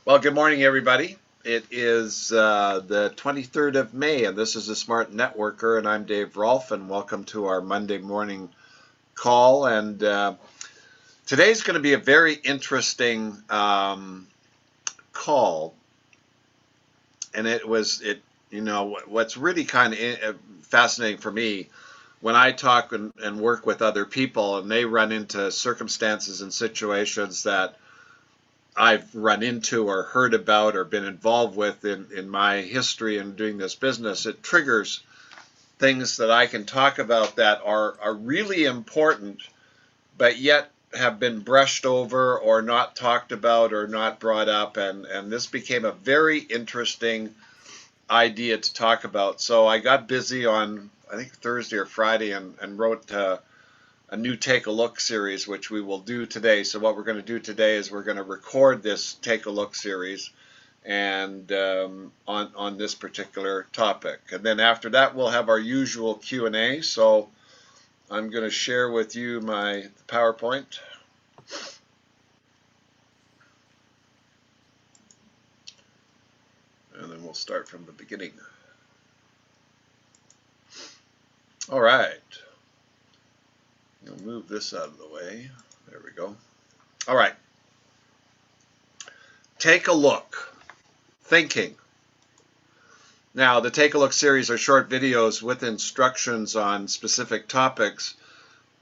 Well, good morning, everybody. It is the 23rd of May, and this is the Smart Networker, and I'm Dave Rolfe, and welcome to our Monday morning call. And today's going to be a very interesting call, and what's really kind of fascinating for me when I talk and work with other people, and they run into circumstances and situations that I've run into or heard about or been involved with in my history in doing this business, it triggers things that I can talk about that are really important, but yet have been brushed over or not talked about or not brought up. And this became a very interesting idea to talk about. So I got busy on, I think, Thursday or Friday and wrote a new Take a Look series, which we will do today. So what we're going to do today is we're going to record this Take a Look series and on this particular topic. And then after that, we'll have our usual Q&A. So I'm going to share with you my PowerPoint. And then we'll start from the beginning. All right. I'll move this out of the way. There we go. All right. Take a look. Thinking. Now, the Take a Look series are short videos with instructions on specific topics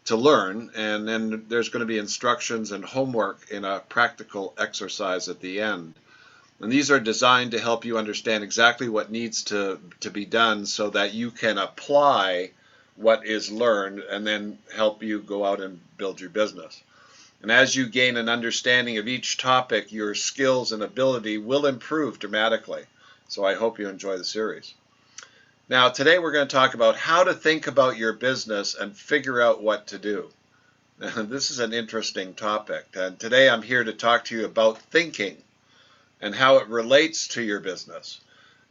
to learn, and then there's going to be instructions and homework in a practical exercise at the end. And these are designed to help you understand exactly what needs to be done so that you can apply what is learned and then help you go out and build your business. And as you gain an understanding of each topic, your skills and ability will improve dramatically. So I hope you enjoy the series. Now, today we're going to talk about how to think about your business and figure out what to do. And this is an interesting topic. And today I'm here to talk to you about thinking and how it relates to your business.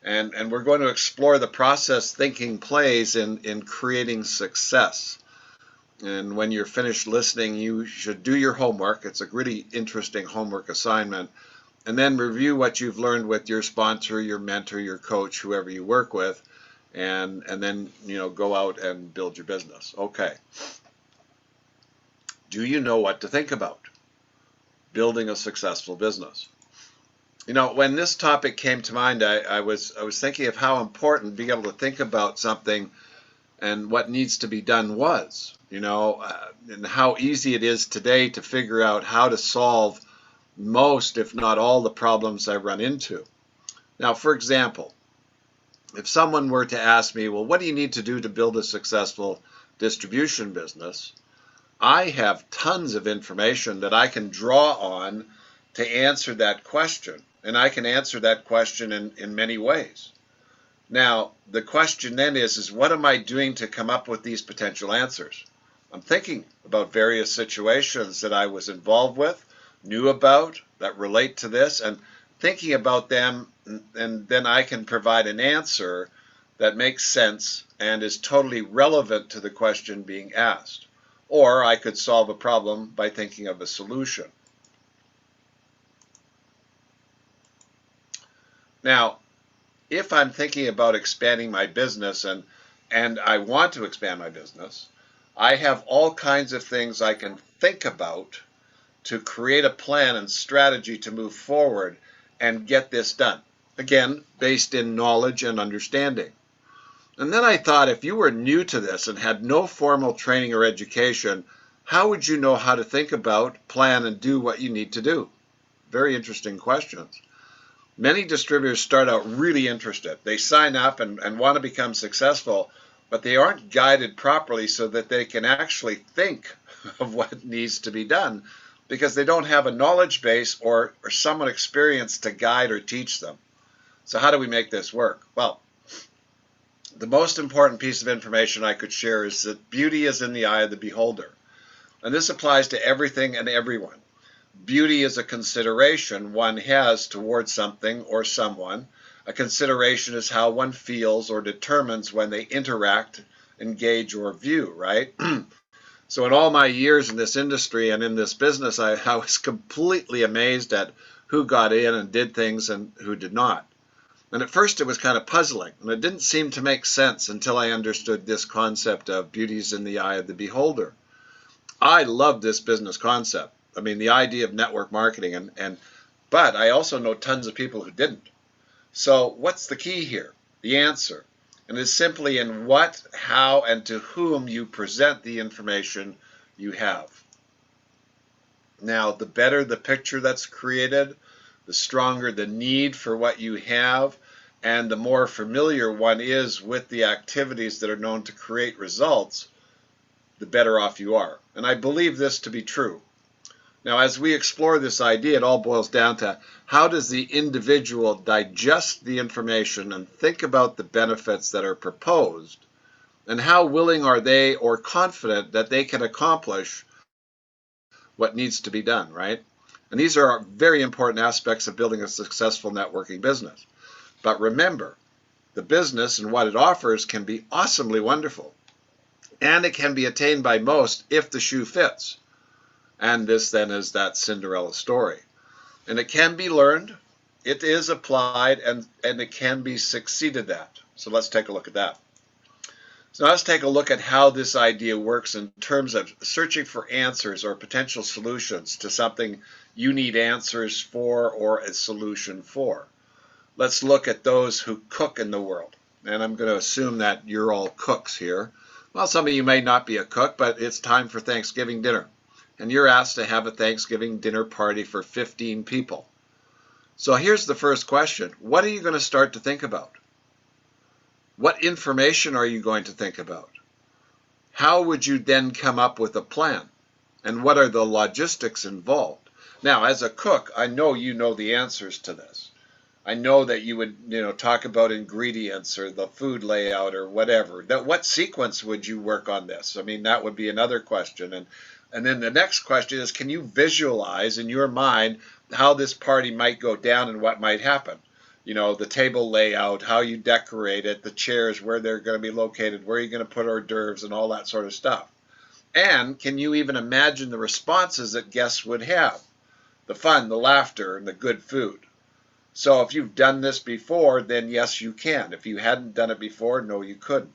And we're going to explore the process thinking plays in creating success. And when you're finished listening, you should do your homework. It's a really interesting homework assignment. And then review what you've learned with your sponsor, your mentor, your coach, whoever you work with, and then go out and build your business. Okay. Do you know what to think about? Building a successful business. When this topic came to mind, I was thinking of how important being able to think about something and what needs to be done was, and how easy it is today to figure out how to solve most, if not all, the problems I run into. Now, for example, if someone were to ask me, well, what do you need to do to build a successful distribution business? I have tons of information that I can draw on to answer that question. And I can answer that question in many ways. Now, the question then is what am I doing to come up with these potential answers? I'm thinking about various situations that I was involved with, knew about, that relate to this, and thinking about them, and then I can provide an answer that makes sense and is totally relevant to the question being asked. Or I could solve a problem by thinking of a solution. Now, if I'm thinking about expanding my business and I want to expand my business, I have all kinds of things I can think about to create a plan and strategy to move forward and get this done. Again, based in knowledge and understanding. And then I thought, if you were new to this and had no formal training or education, how would you know how to think about, plan, and do what you need to do? Very interesting questions. Many distributors start out really interested. They sign up and want to become successful, but they aren't guided properly so that they can actually think of what needs to be done because they don't have a knowledge base or someone experienced to guide or teach them. So how do we make this work? Well, the most important piece of information I could share is that beauty is in the eye of the beholder. And this applies to everything and everyone. Beauty is a consideration one has towards something or someone. A consideration is how one feels or determines when they interact, engage, or view, right? So in all my years in this industry and in this business, I was completely amazed at who got in and did things and who did not. And at first it was kind of puzzling, and it didn't seem to make sense until I understood this concept of beauty's in the eye of the beholder. I love this business concept. I mean, the idea of network marketing, but I also know tons of people who didn't. So what's the key here? The answer. And it's simply in what, how, and to whom you present the information you have. Now, the better the picture that's created, the stronger the need for what you have, and the more familiar one is with the activities that are known to create results, the better off you are. And I believe this to be true. Now, as we explore this idea, it all boils down to how does the individual digest the information and think about the benefits that are proposed, and how willing are they or confident that they can accomplish what needs to be done, right? And these are very important aspects of building a successful networking business. But remember, the business and what it offers can be awesomely wonderful. And it can be attained by most if the shoe fits. And this then is that Cinderella story. And it can be learned, it is applied, and it can be succeeded at. So let's take a look at that. So now let's take a look at how this idea works in terms of searching for answers or potential solutions to something you need answers for or a solution for. Let's look at those who cook in the world. And I'm going to assume that you're all cooks here. Well, some of you may not be a cook, but it's time for Thanksgiving dinner. And you're asked to have a Thanksgiving dinner party for 15 people. So here's the first question. What are you going to start to think about? What information are you going to think about? How would you then come up with a plan? And what are the logistics involved? Now, as a cook, I know you know the answers to this. I know that you would, talk about ingredients or the food layout or whatever. What sequence would you work on this? I mean, that would be another question. And then the next question is, can you visualize in your mind how this party might go down and what might happen? The table layout, how you decorate it, the chairs, where they're going to be located, where you're going to put hors d'oeuvres and all that sort of stuff. And can you even imagine the responses that guests would have? The fun, the laughter, and the good food. So if you've done this before, then yes, you can. If you hadn't done it before, no, you couldn't.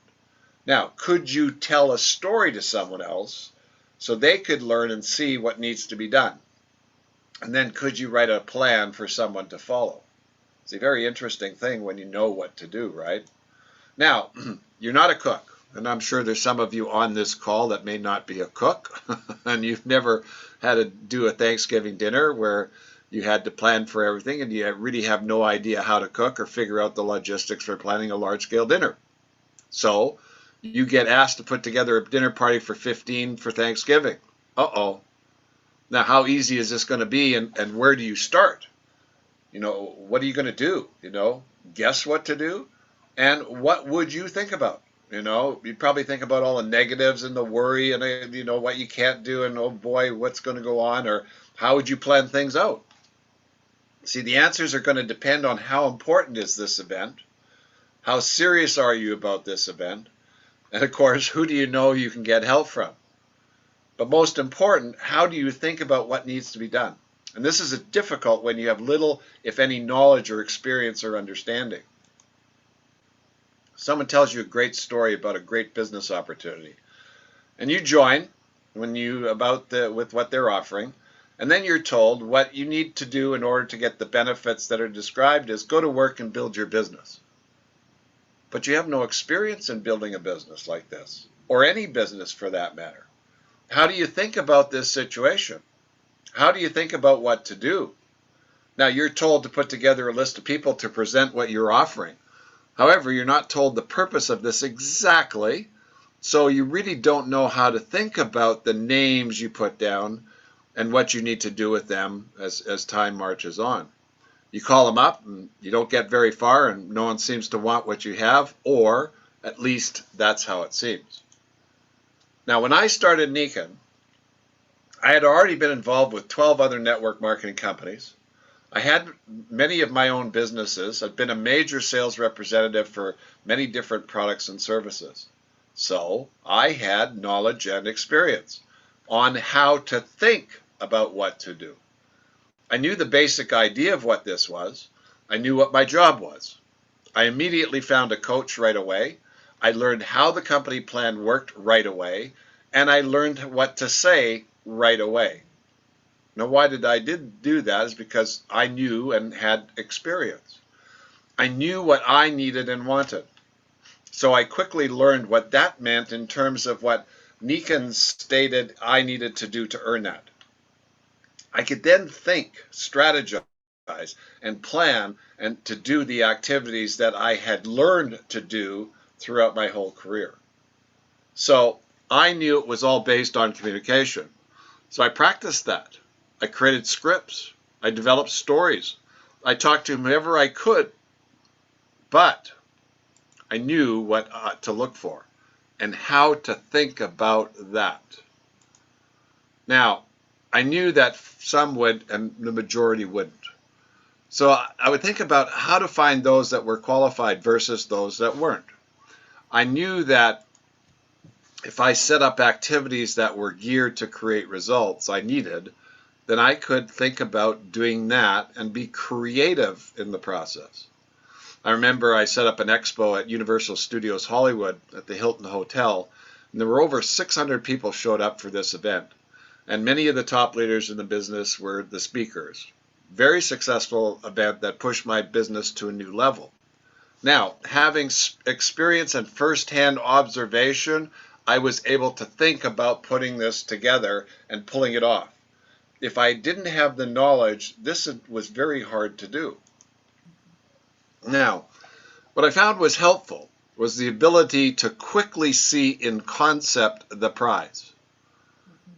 Now, could you tell a story to someone else so they could learn and see what needs to be done? And then could you write a plan for someone to follow? It's a very interesting thing when you know what to do, right? Now, you're not a cook, and I'm sure there's some of you on this call that may not be a cook, and you've never had to do a Thanksgiving dinner where you had to plan for everything, and you really have no idea how to cook or figure out the logistics for planning a large-scale dinner. So you get asked to put together a dinner party for 15 for Thanksgiving. Uh-oh. Now, how easy is this going to be, and where do you start? What are you going to do? Guess what to do? And what would you think about? You'd probably think about all the negatives and the worry and, what you can't do and, oh boy, what's going to go on, or how would you plan things out? See, the answers are going to depend on how important is this event, how serious are you about this event, and of course, who do you know you can get help from? But most important, how do you think about what needs to be done? And this is difficult when you have little, if any, knowledge or experience or understanding. Someone tells you a great story about a great business opportunity, and you join with what they're offering, and then you're told what you need to do in order to get the benefits that are described as go to work and build your business. But you have no experience in building a business like this, or any business for that matter. How do you think about this situation? How do you think about what to do? Now, you're told to put together a list of people to present what you're offering. However, you're not told the purpose of this exactly, so you really don't know how to think about the names you put down and what you need to do with them as time marches on. You call them up, and you don't get very far, and no one seems to want what you have, or at least that's how it seems. Now, when I started Nikan, I had already been involved with 12 other network marketing companies. I had many of my own businesses. I'd been a major sales representative for many different products and services. So I had knowledge and experience on how to think about what to do. I knew the basic idea of what this was. I knew what my job was. I immediately found a coach right away. I learned how the company plan worked right away, and I learned what to say right away. Now, why did I do that is because I knew and had experience. I knew what I needed and wanted. So I quickly learned what that meant in terms of what Nikon stated I needed to do to earn that. I could then think, strategize, and plan and to do the activities that I had learned to do throughout my whole career. So I knew it was all based on communication. So I practiced that. I created scripts. I developed stories. I talked to whomever I could, but I knew what to look for and how to think about that. Now, I knew that some would and the majority wouldn't. So I would think about how to find those that were qualified versus those that weren't. I knew that if I set up activities that were geared to create results I needed, then I could think about doing that and be creative in the process. I remember I set up an expo at Universal Studios Hollywood at the Hilton Hotel, and there were over 600 people showed up for this event. And many of the top leaders in the business were the speakers. Very successful event that pushed my business to a new level. Now, having experience and firsthand observation, I was able to think about putting this together and pulling it off. If I didn't have the knowledge, this was very hard to do. Now, what I found was helpful was the ability to quickly see in concept the prize.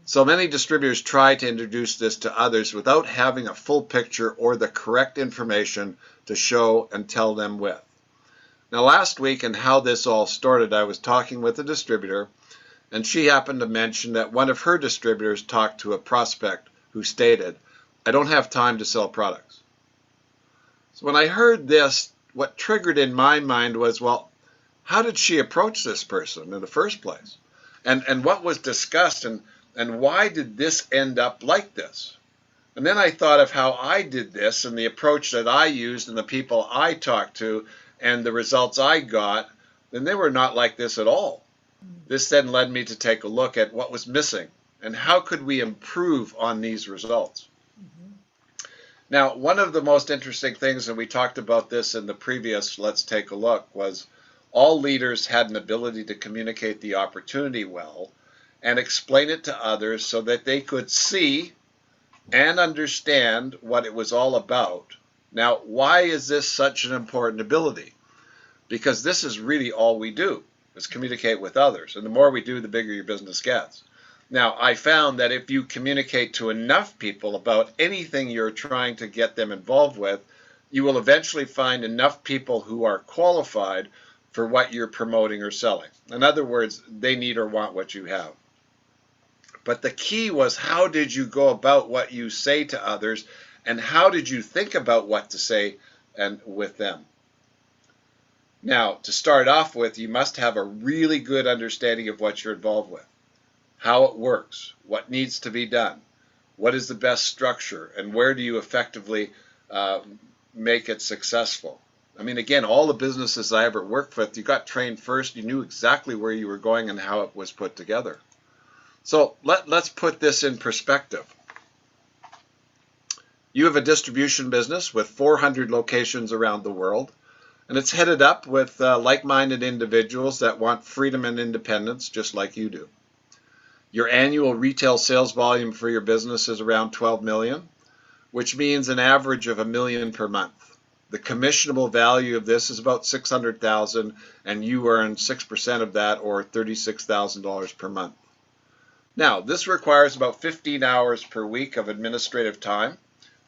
So many distributors try to introduce this to others without having a full picture or the correct information to show and tell them with. Now, last week, and how this all started, I was talking with a distributor, and she happened to mention that one of her distributors talked to a prospect who stated, "I don't have time to sell products." So when I heard this, what triggered in my mind was, well, how did she approach this person in the first place? And what was discussed, and why did this end up like this? And then I thought of how I did this and the approach that I used and the people I talked to and the results I got, and they were not like this at all. This then led me to take a look at what was missing and how could we improve on these results. Now, one of the most interesting things, and we talked about this in the previous Let's Take a Look, was all leaders had an ability to communicate the opportunity well and explain it to others so that they could see and understand what it was all about. Now, why is this such an important ability? Because this is really all we do, is communicate with others. And the more we do, the bigger your business gets. Now, I found that if you communicate to enough people about anything you're trying to get them involved with, you will eventually find enough people who are qualified for what you're promoting or selling. In other words, they need or want what you have. But the key was, how did you go about what you say to others, and how did you think about what to say and with them? Now, to start off with, you must have a really good understanding of what you're involved with, how it works, what needs to be done, what is the best structure, and where do you effectively make it successful. I mean, again, all the businesses I ever worked with, you got trained first, you knew exactly where you were going and how it was put together. So let's put this in perspective. You have a distribution business with 400 locations around the world, and it's headed up with like-minded individuals that want freedom and independence just like you do. Your annual retail sales volume for your business is around 12 million, which means an average of $1 million per month. The commissionable value of this is about $600,000, and you earn 6% of that, or $36,000 per month. Now, this requires about 15 hours per week of administrative time,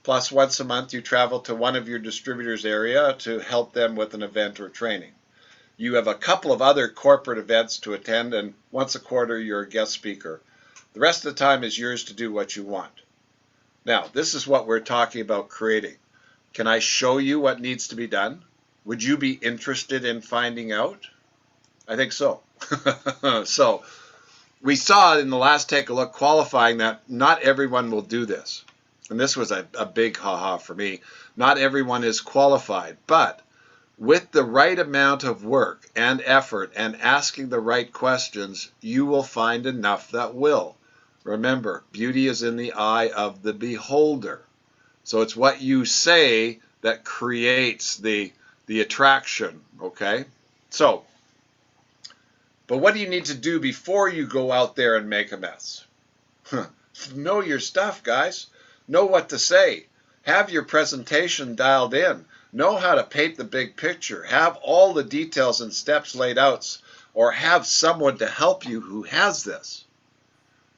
plus once a month you travel to one of your distributors' area to help them with an event or training. You have a couple of other corporate events to attend, and once a quarter you're a guest speaker. The rest of the time is yours to do what you want. Now, this is what we're talking about creating. Can I show you what needs to be done? Would you be interested in finding out? I think so. So, we saw in the last Take a Look qualifying that not everyone will do this. and this was a big ha-ha for me, not everyone is qualified, but with the right amount of work and effort and asking the right questions, you will find enough that will. Remember, beauty is in the eye of the beholder. So it's what you say that creates the attraction, okay? So, but what do you need to do before you go out there and make a mess? Know your stuff, guys. Know what to say. Have your presentation dialed in. Know how to paint the big picture. Have all the details and steps laid out, or have someone to help you who has this.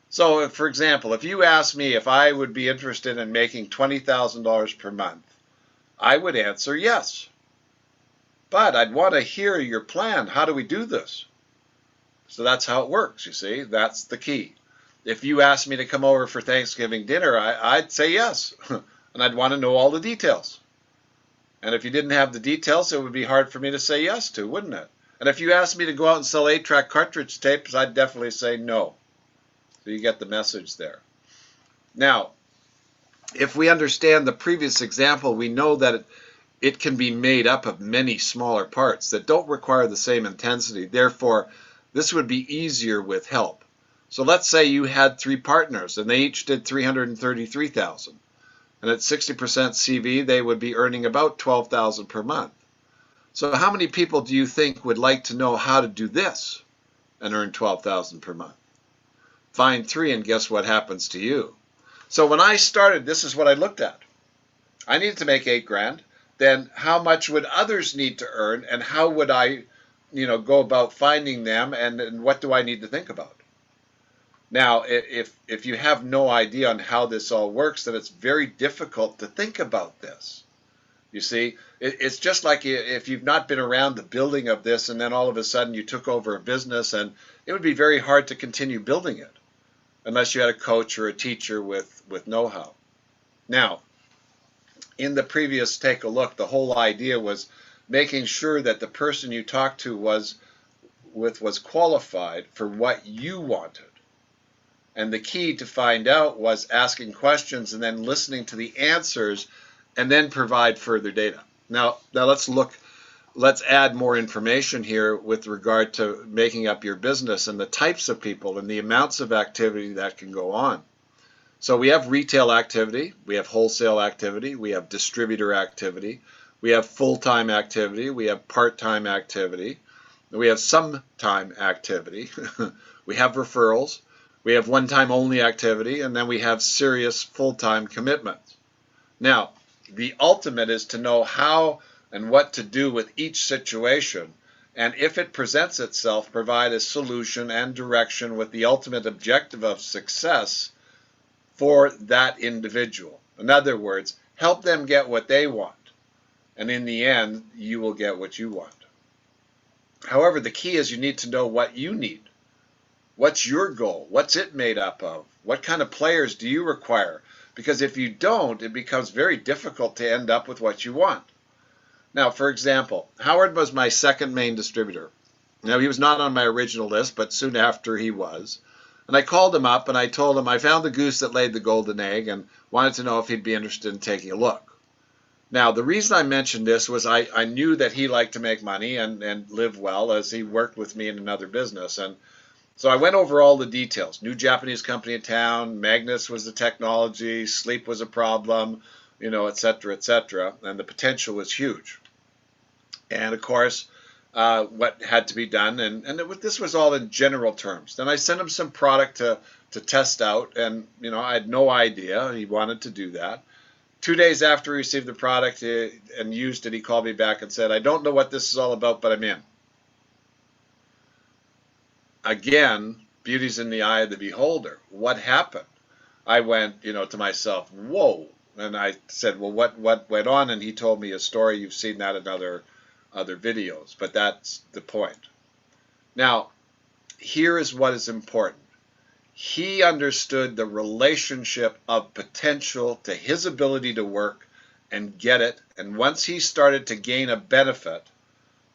So, for example, if you ask me if I would be interested in making $20,000 per month, I would answer yes. But I'd want to hear your plan. How do we do this? So that's how it works, you see. That's the key. If you asked me to come over for Thanksgiving dinner, I'd say yes. And I'd want to know all the details. And if you didn't have the details, it would be hard for me to say yes to, wouldn't it? And if you asked me to go out and sell 8-track cartridge tapes, I'd definitely say no. So you get the message there. Now, if we understand the previous example, we know that it can be made up of many smaller parts that don't require the same intensity. Therefore, this would be easier with help. So let's say you had 3 partners and they each did $333,000. And at 60% CV, they would be earning about $12,000 per month. So how many people do you think would like to know how to do this and earn $12,000 per month? Find 3 and guess what happens to you. So when I started, this is what I looked at. I needed to make $8,000. Then how much would others need to earn, and how would I, go about finding them, and what do I need to think about? Now, if you have no idea on how this all works, then it's very difficult to think about this. You see, it's just like if you've not been around the building of this, and then all of a sudden you took over a business, and it would be very hard to continue building it unless you had a coach or a teacher with know-how. Now, in the previous Take a Look, the whole idea was making sure that the person you talked to was qualified for what you wanted. And the key to find out was asking questions and then listening to the answers and then provide further data. Now let's add more information here with regard to making up your business and the types of people and the amounts of activity that can go on. So we have retail activity, we have wholesale activity, we have distributor activity, we have full-time activity, we have part-time activity, we have some-time activity, we have referrals, we have one-time only activity, and then we have serious full-time commitments. Now, the ultimate is to know how and what to do with each situation, and if it presents itself, provide a solution and direction with the ultimate objective of success for that individual. In other words, help them get what they want, and in the end, you will get what you want. However, the key is you need to know what you need. What's your goal? What's it made up of? What kind of players do you require? Because if you don't, it becomes very difficult to end up with what you want. Now, for example, Howard was my second main distributor. Now, he was not on my original list, but soon after he was. And I called him up and I told him I found the goose that laid the golden egg and wanted to know if he'd be interested in taking a look. Now, the reason I mentioned this was I knew that he liked to make money and live well as he worked with me in another business. And so I went over all the details. New Japanese company in town, Magnus was the technology, sleep was a problem, et cetera, and the potential was huge. And of course, what had to be done, and this was all in general terms. Then I sent him some product to test out, and I had no idea he wanted to do that. 2 days after he received the product and used it, he called me back and said, "I don't know what this is all about, but I'm in." Again, beauty's in the eye of the beholder. What happened? I went, to myself, whoa. And I said, well, what went on? And he told me a story. You've seen that in other videos, but that's the point. Now, here is what is important. He understood the relationship of potential to his ability to work and get it. And once he started to gain a benefit,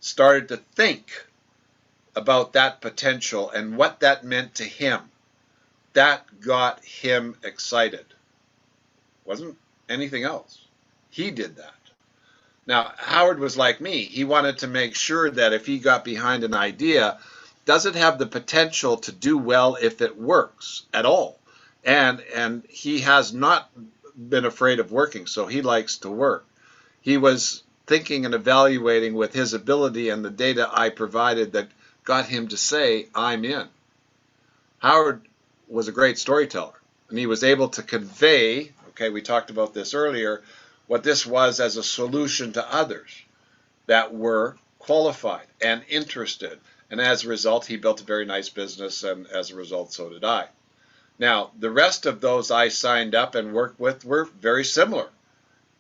started to think about that potential and what that meant to him, that got him excited. Wasn't anything else. He did that. Now, Howard was like me. He wanted to make sure that if he got behind an idea, does it have the potential to do well if it works at all? And he has not been afraid of working, so he likes to work. He was thinking and evaluating with his ability and the data I provided that got him to say, I'm in. Howard was a great storyteller, and he was able to convey, okay, we talked about this earlier, what this was as a solution to others that were qualified and interested. And as a result, he built a very nice business, and as a result, so did I. Now, the rest of those I signed up and worked with were very similar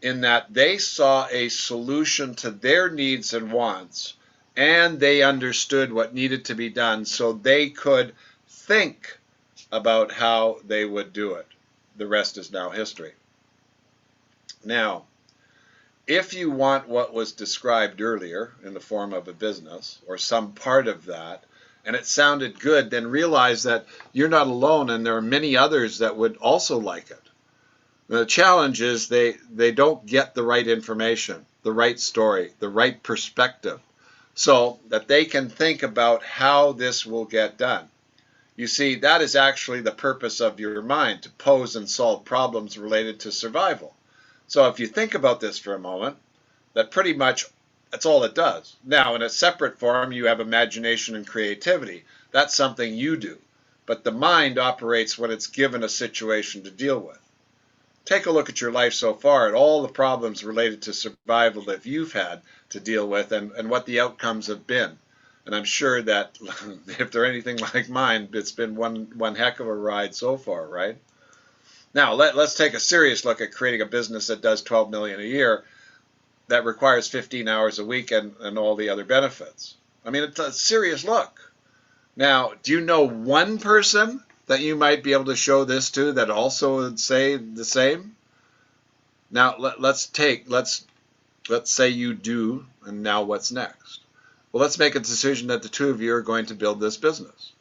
in that they saw a solution to their needs and wants, and they understood what needed to be done so they could think about how they would do it. The rest is now history. Now, if you want what was described earlier in the form of a business or some part of that, and it sounded good, then realize that you're not alone and there are many others that would also like it. The challenge is they don't get the right information, the right story, the right perspective, so that they can think about how this will get done. You see, that is actually the purpose of your mind, to pose and solve problems related to survival. So if you think about this for a moment, that pretty much that's all it does. Now, in a separate form, you have imagination and creativity. That's something you do. But the mind operates when it's given a situation to deal with. Take a look at your life so far, at all the problems related to survival that you've had to deal with and what the outcomes have been. And I'm sure that if they're anything like mine, it's been one heck of a ride so far, right? Now, let's take a serious look at creating a business that does $12 million a year that requires 15 hours a week and all the other benefits. I mean, it's a serious look. Now, do you know one person that you might be able to show this to that also would say the same? Now, let's say you do, and now what's next? Well, let's make a decision that the two of you are going to build this business.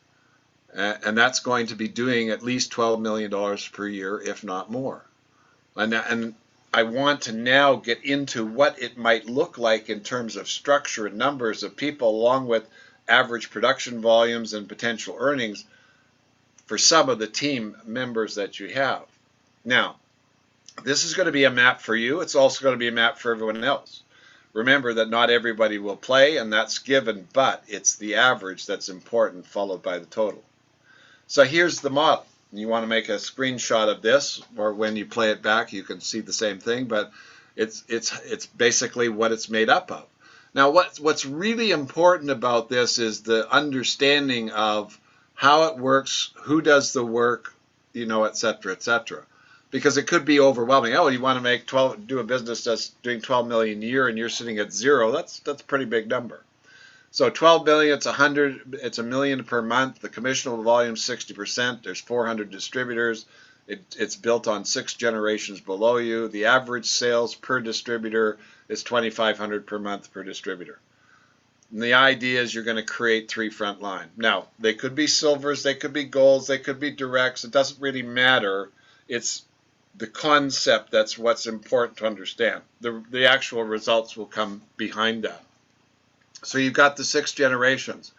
And that's going to be doing at least $12 million per year, if not more. And I want to now get into what it might look like in terms of structure and numbers of people, along with average production volumes and potential earnings for some of the team members that you have. Now, this is going to be a map for you. It's also going to be a map for everyone else. Remember that not everybody will play, and that's given, but it's the average that's important, followed by the total. So here's the model. You want to make a screenshot of this, or when you play it back, you can see the same thing, but it's basically what it's made up of. Now, what's really important about this is the understanding of how it works, who does the work, et cetera, et cetera. Because it could be overwhelming. Oh, you want to do a business that's doing 12 million a year and you're sitting at zero. That's a pretty big number. So 12 million, it's $1 million per month. The commissionable volume 60%. There's 400 distributors. It's built on 6 generations below you. The average sales per distributor is $2,500 per month per distributor. And the idea is you're going to create 3 front line. Now, they could be silvers, they could be golds, they could be directs. It doesn't really matter. It's the concept that's what's important to understand. The actual results will come behind that. So you've got the 6 generations.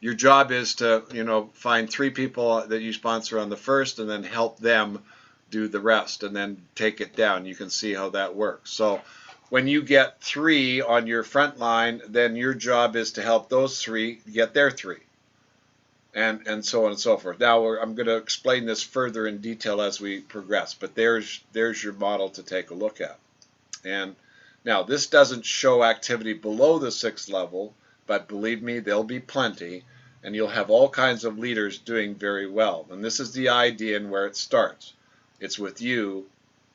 Your job is to, find 3 people that you sponsor on the first and then help them do the rest and then take it down. You can see how that works. So when you get 3 on your front line, then your job is to help those 3 get their 3. And so on and so forth. Now I'm going to explain this further in detail as we progress, but there's your model to take a look at. And now this doesn't show activity below the 6th level, but believe me, there'll be plenty, and you'll have all kinds of leaders doing very well. And this is the idea and where it starts. It's with you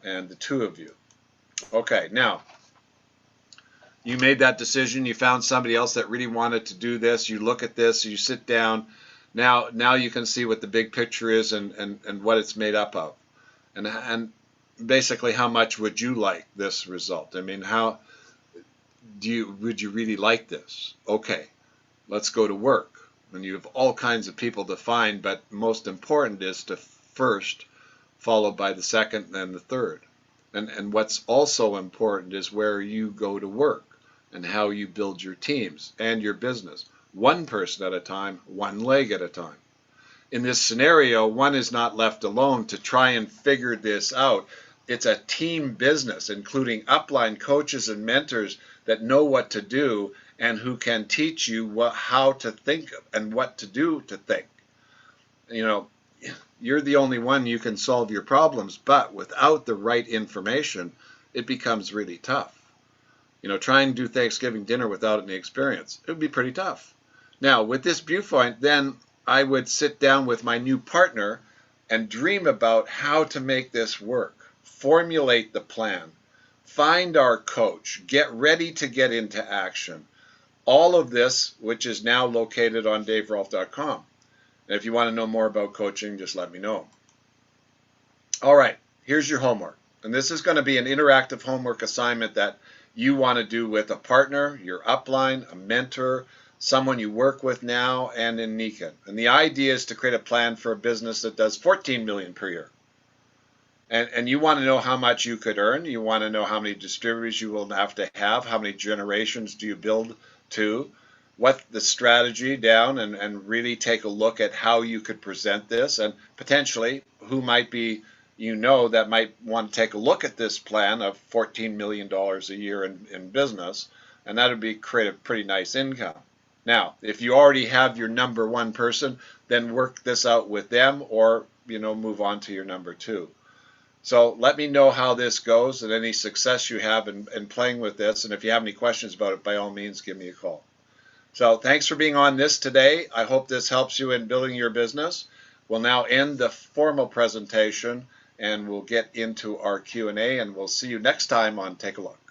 and the 2 of you. Okay, now you made that decision. You found somebody else that really wanted to do this. You look at this, you sit down. Now you can see what the big picture is and what it's made up of. And basically, how much would you like this result? I mean, would you really like this? Okay, let's go to work. And you have all kinds of people to find, but most important is to first, followed by the second and then the third. And what's also important is where you go to work and how you build your teams and your business. One person at a time, one leg at a time. In this scenario, one is not left alone to try and figure this out. It's a team business, including upline coaches and mentors that know what to do and who can teach you how to think and what to do to think. You know, you're the only one you can solve your problems, but without the right information, it becomes really tough. You know, try and do Thanksgiving dinner without any experience. It would be pretty tough. Now, with this viewpoint, then I would sit down with my new partner and dream about how to make this work. Formulate the plan. Find our coach. Get ready to get into action. All of this, which is now located on daverolf.com. And if you want to know more about coaching, just let me know. All right, here's your homework. And this is going to be an interactive homework assignment that you want to do with a partner, your upline, a mentor, someone you work with now, and in Nikon. And the idea is to create a plan for a business that does $14 million per year. And you want to know how much you could earn. You want to know how many distributors you will have to have, how many generations do you build to, what the strategy down, and really take a look at how you could present this, and potentially who might be, that might want to take a look at this plan of $14 million a year in business, and that would create a pretty nice income. Now, if you already have your number one person, then work this out with them, or move on to your number two. So let me know how this goes and any success you have in playing with this. And if you have any questions about it, by all means, give me a call. So thanks for being on this today. I hope this helps you in building your business. We'll now end the formal presentation and we'll get into our Q&A, and we'll see you next time on Take a Look.